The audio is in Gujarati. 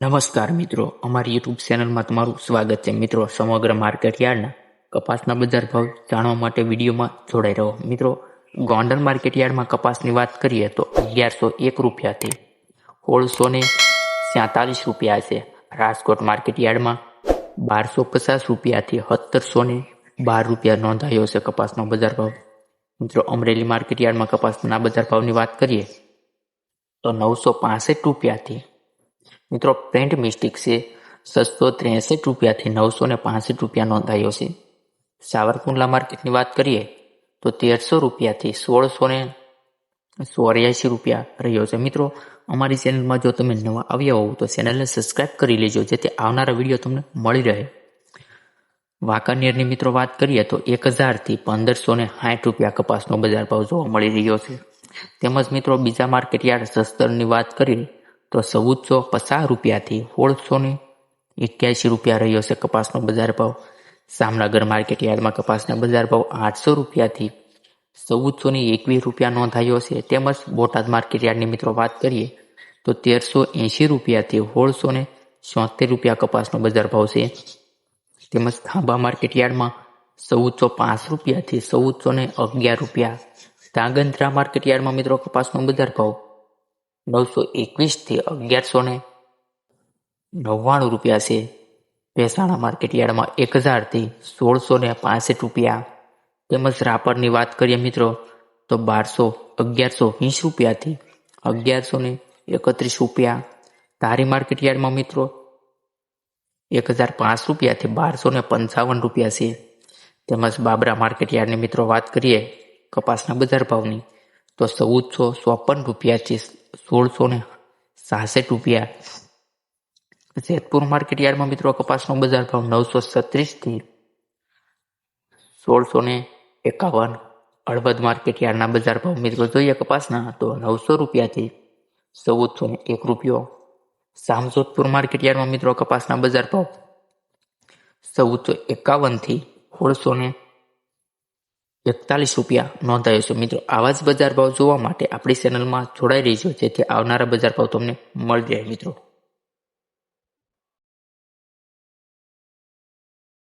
નમસ્કાર મિત્રો, અમારી યુટ્યુબ ચેનલમાં તમારું સ્વાગત છે. મિત્રો, સમગ્ર માર્કેટ યાર્ડના કપાસના બજાર ભાવ જાણવા માટે વિડીયોમાં જોડાઈ રહો. મિત્રો, ગોંડલ માર્કેટ યાર્ડમાં કપાસની વાત કરીએ તો 1101 રૂપિયાથી 1647 રૂપિયા છે. રાજકોટ માર્કેટ યાર્ડમાં 1250 રૂપિયાથી 1712 રૂપિયા નોંધાયો છે કપાસનો બજાર ભાવ. મિત્રો, અમરેલી માર્કેટ યાર્ડમાં કપાસના બજાર ભાવની વાત કરીએ તો 965 રૂપિયાથી મિત્રો પ્રિન્ટ મિસ્ટેક છે 663 રૂપિયાથી 965 રૂપિયા નોંધાયો છે. સાવરકુંડલા માર્કેટની વાત કરીએ તો 1300 રૂપિયાથી 1684 રૂપિયા રહ્યો છે. મિત્રો, અમારી ચેનલમાં જો તમે નવા આવ્યા હોવ તો ચેનલને સબસ્ક્રાઈબ કરી લેજો, જેથી આવનારા વિડીયો તમને મળી રહે. વાંકાનેરની મિત્રો વાત કરીએ તો 1000થી 1560 રૂપિયા કપાસનો બજાર ભાવ જોવા મળી રહ્યો છે. તેમજ મિત્રો, બીજા માર્કેટ યાર્ડ સસ્તરની વાત કરીએ તો 1450 રૂપિયાથી 1681 રૂપિયા રહ્યો છે કપાસનો બજાર ભાવ. જામનગર માર્કેટ યાર્ડમાં કપાસના બજાર ભાવ 800 રૂપિયાથી 1421 રૂપિયા નોંધાયો છે. તેમજ બોટાદ માર્કેટ યાર્ડની મિત્રો વાત કરીએ તો 1380 રૂપિયાથી 1676 રૂપિયા કપાસનો બજાર ભાવ છે. તેમજ ખાંભા માર્કેટ યાર્ડમાં 1405 રૂપિયાથી 1411 રૂપિયા. ધાંગધ્રા માર્કેટ યાર્ડમાં મિત્રો કપાસનો બજાર ભાવ 921 થી 1199 રૂપિયા છે. મહેસાણા માર્કેટ યાર્ડમાં 1000 થી 1665 રૂપિયા. તેમજ રાપરની વાત કરીએ મિત્રો તો 1120 રૂપિયાથી 1131 રૂપિયા. ધારી માર્કેટ યાર્ડમાં મિત્રો 1005 રૂપિયાથી 1255 રૂપિયા છે. તેમજ બાબરા માર્કેટ યાર્ડની મિત્રો વાત કરીએ કપાસના બજાર ભાવની તો 1454 રૂપિયાથી 1666 રૂપિયા. જેતપુર માર્કેટ યાર્ડમાં મિત્રો કપાસનો બજાર ભાવ 936 થી 1651. હળવદ માર્કેટ યાર્ડના બજાર ભાવ મિત્રો જોઈએ કપાસના તો 900 રૂપિયાથી 1401 રૂપિયો. જામજોધપુર માર્કેટ યાર્ડમાં મિત્રો કપાસના બજાર ભાવ 1451 થી 1641 રૂપિયા નોંધાયો છે. મિત્રો, આવા જ બજાર ભાવ જોવા માટે આપણી ચેનલમાં જોડાઈ રહીજો, જેથી આવનારા બજાર ભાવ તમને મળી રહે. મિત્રો.